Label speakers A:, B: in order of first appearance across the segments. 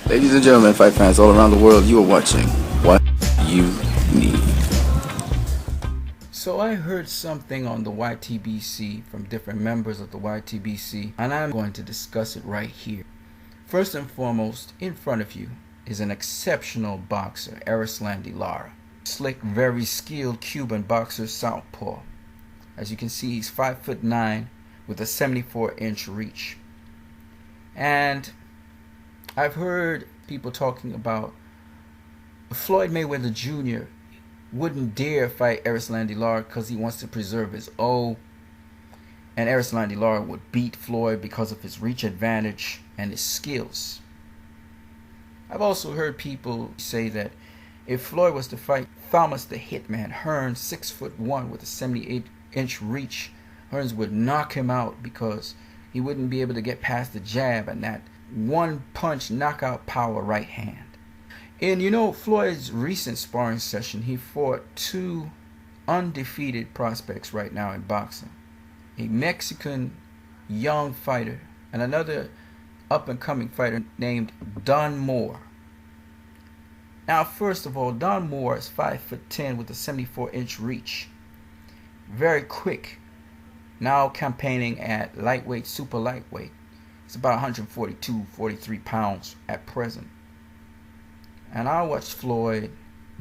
A: Ladies and gentlemen, fight fans all around the world, you are watching What You Need.
B: So I heard something on the YTBC from different members of the YTBC, and I'm going to discuss it right here. First and foremost, in front of you is an exceptional boxer, Lara. Slick, very skilled Cuban boxer, southpaw. As you can see, he's 5'9" with a 74-inch reach. And I've heard people talking about Floyd Mayweather Jr. wouldn't dare fight Lara because he wants to preserve his O. And Lara would beat Floyd because of his reach advantage and his skills. I've also heard people say that if Floyd was to fight Thomas the Hitman Hearns, 6'1" with a 78-inch reach, Hearns would knock him out because he wouldn't be able to get past the jab and that one-punch knockout power right hand. In Floyd's recent sparring session, he fought two undefeated prospects right now in boxing. A Mexican young fighter and another up-and-coming fighter named Don Moore. Now, first of all, Don Moore is 5'10" with a 74-inch reach. Very quick. Now campaigning at lightweight, super lightweight. It's about 142, 43 pounds at present. And I watched Floyd.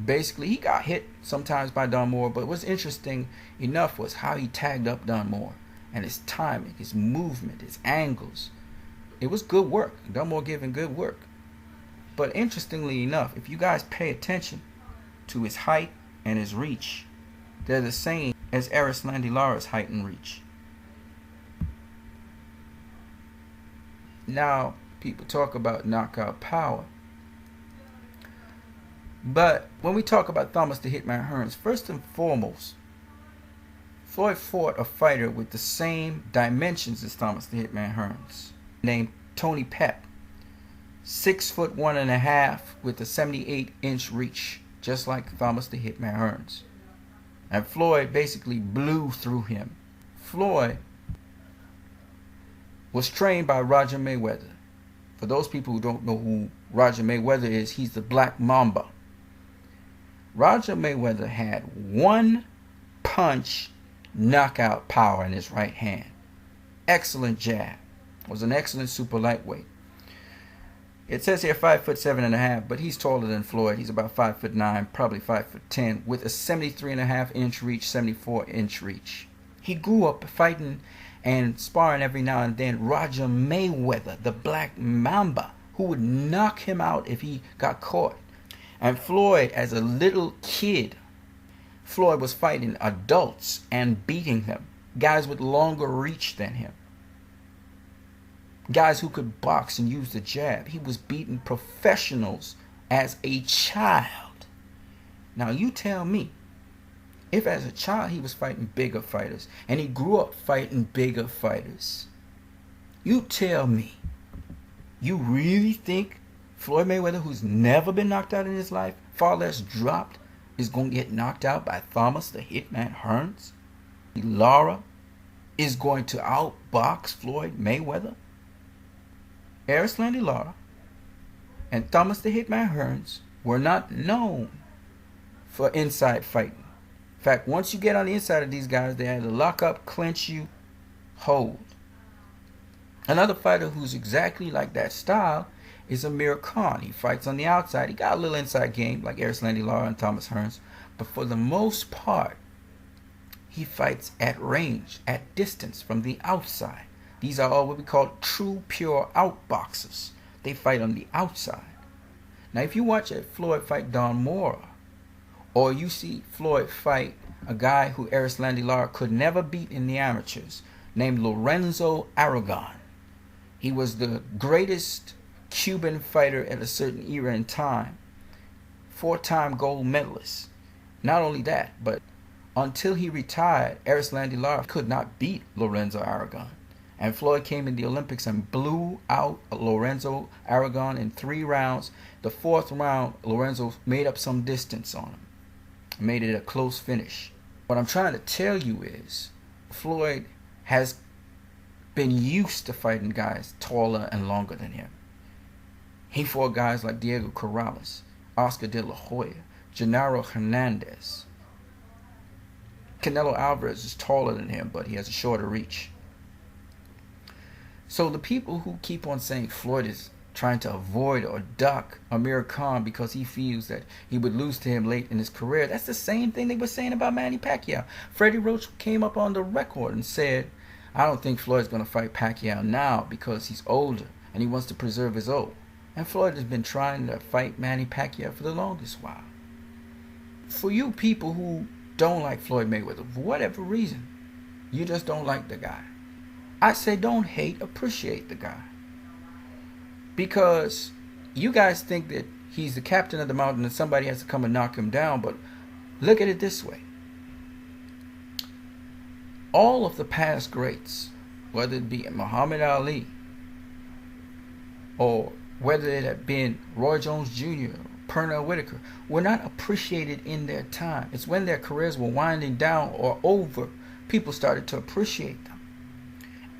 B: Basically, he got hit sometimes by Don Moore, but what's interesting enough was how he tagged up Don Moore and his timing, his movement, his angles. It was good work. Don Moore giving good work. But interestingly enough, if you guys pay attention to his height and his reach, they're the same as Lara's height and reach. Now, people talk about knockout power. But when we talk about Thomas the Hitman Hearns, first and foremost, Floyd fought a fighter with the same dimensions as Thomas the Hitman Hearns, named Tony Pep. 6'1.5" with a 78-inch reach, just like Thomas the Hitman Hearns. And Floyd basically blew through him. Floyd was trained by Roger Mayweather. For those people who don't know who Roger Mayweather is, he's the Black Mamba. Roger Mayweather had one punch knockout power in his right hand. Excellent jab. Was an excellent super lightweight. It says here 5'7.5", but he's taller than Floyd. He's about 5'9", probably 5'10", with a 73.5-inch reach, 74-inch reach. He grew up fighting and sparring every now and then Roger Mayweather, the Black Mamba, who would knock him out if he got caught. And Floyd, as a little kid, Floyd was fighting adults and beating them. Guys with longer reach than him. Guys who could box and use the jab. He was beating professionals as a child. Now you tell me, if as a child he was fighting bigger fighters, and he grew up fighting bigger fighters, you tell me, you really think Floyd Mayweather, who's never been knocked out in his life, far less dropped, is going to get knocked out by Thomas the Hitman Hearns? Lara is going to outbox Floyd Mayweather? Lara and Thomas the Hitman Hearns were not known for inside fighting. In fact, once you get on the inside of these guys, they either lock up, clinch you, hold. Another fighter who's exactly like that style is Hearns Khan. He fights on the outside. He got a little inside game like Lara and Thomas Hearns. But for the most part, he fights at range, at distance from the outside. These are all what we call true, pure outboxers. They fight on the outside. Now, if you watch Floyd fight Don Moore, or you see Floyd fight a guy who Lara could never beat in the amateurs, named Lorenzo Aragon. He was the greatest Cuban fighter at a certain era in time. 4-time gold medalist. Not only that, but until he retired, Lara could not beat Lorenzo Aragon. And Floyd came in the Olympics and blew out Lorenzo Aragon in 3 rounds. The 4th round, Lorenzo made up some distance on him. Made it a close finish. What I'm trying to tell you is, Floyd has been used to fighting guys taller and longer than him. He fought guys like Diego Corrales, Oscar De La Hoya, Gennaro Hernandez. Canelo Alvarez is taller than him, but he has a shorter reach. So the people who keep on saying Floyd is trying to avoid or duck Amir Khan because he feels that he would lose to him late in his career, that's the same thing they were saying about Manny Pacquiao. Freddie Roach came up on the record and said, I don't think Floyd's going to fight Pacquiao now because he's older and he wants to preserve his old. And Floyd has been trying to fight Manny Pacquiao for the longest while. For you people who don't like Floyd Mayweather, for whatever reason, you just don't like the guy, I say don't hate, appreciate the guy. Because you guys think that he's the captain of the mountain and somebody has to come and knock him down, but look at it this way. All of the past greats, whether it be Muhammad Ali, or whether it had been Roy Jones Jr., Pernell Whitaker, were not appreciated in their time. It's when their careers were winding down or over, people started to appreciate them.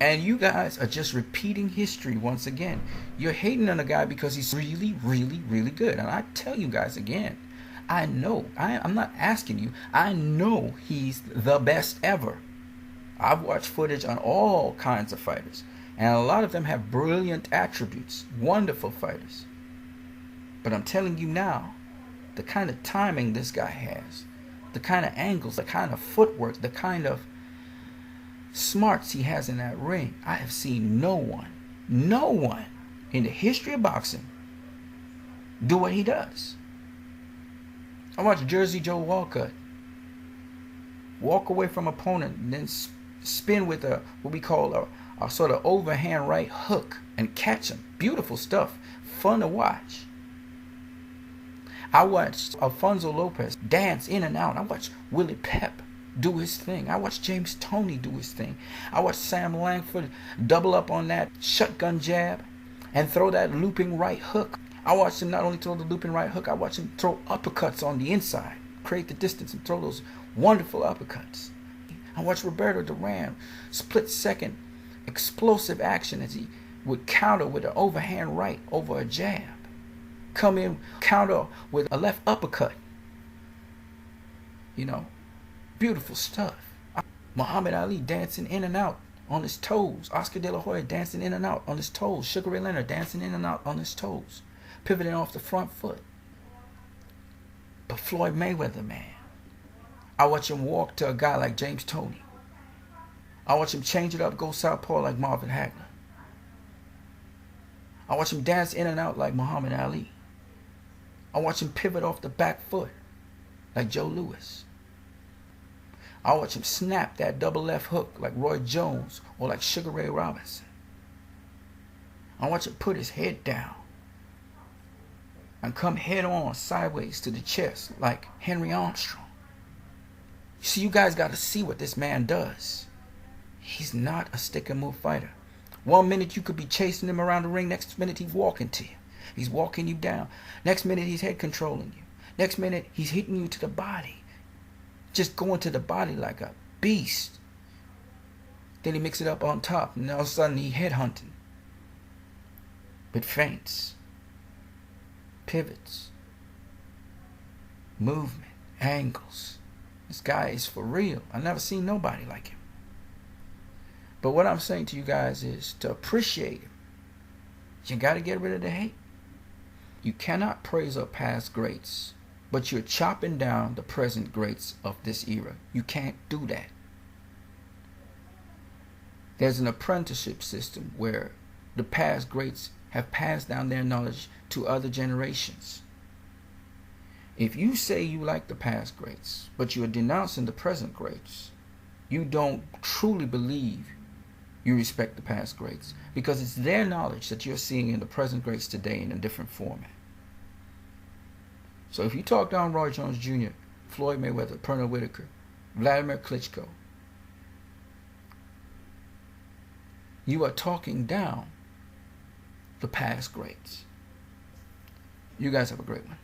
B: And you guys are just repeating history once again. You're hating on a guy because he's really, really, really good. And I tell you guys again, I know, I'm not asking you, I know he's the best ever. I've watched footage on all kinds of fighters, and a lot of them have brilliant attributes, wonderful fighters. But I'm telling you now, the kind of timing this guy has, the kind of angles, the kind of footwork, the kind of smarts he has in that ring, I have seen no one in the history of boxing do what he does. I watched Jersey Joe Walcott walk away from opponent and then spin with what we call a sort of overhand right hook and catch him. Beautiful stuff. Fun to watch. I watched Alfonso Lopez dance in and out. I watched Willie Pep do his thing. I watched James Toney do his thing. I watched Sam Langford double up on that shotgun jab and throw that looping right hook. I watched him not only throw the looping right hook, I watched him throw uppercuts on the inside, create the distance and throw those wonderful uppercuts. I watched Roberto Duran split-second explosive action as he would counter with an overhand right over a jab. Come in, counter with a left uppercut. You know, beautiful stuff. Muhammad Ali dancing in and out on his toes. Oscar De La Hoya dancing in and out on his toes. Sugar Ray Leonard dancing in and out on his toes. Pivoting off the front foot. But Floyd Mayweather, man, I watch him walk to a guy like James Toney. I watch him change it up, go southpaw like Marvin Hagler. I watch him dance in and out like Muhammad Ali. I watch him pivot off the back foot like Joe Louis. I watch him snap that double left hook like Roy Jones or like Sugar Ray Robinson. I watch him put his head down and come head on sideways to the chest like Henry Armstrong. You see, you guys got to see what this man does. He's not a stick and move fighter. 1 minute you could be chasing him around the ring, next minute he's walking to you. He's walking you down. Next minute he's head controlling you. Next minute he's hitting you to the body. Just going to the body like a beast. Then he mixes it up on top and all of a sudden he head hunting. But feints, pivots, movement, angles. This guy is for real. I've never seen nobody like him. But what I'm saying to you guys is to appreciate him. You got to get rid of the hate. You cannot praise up past greats, but you're chopping down the present greats of this era. You can't do that. There's an apprenticeship system where the past greats have passed down their knowledge to other generations. If you say you like the past greats, but you are denouncing the present greats, you don't truly believe you respect the past greats, because it's their knowledge that you're seeing in the present greats today in a different format. So if you talk down Roy Jones Jr., Floyd Mayweather, Pernell Whitaker, Vladimir Klitschko, you are talking down the past greats. You guys have a great one.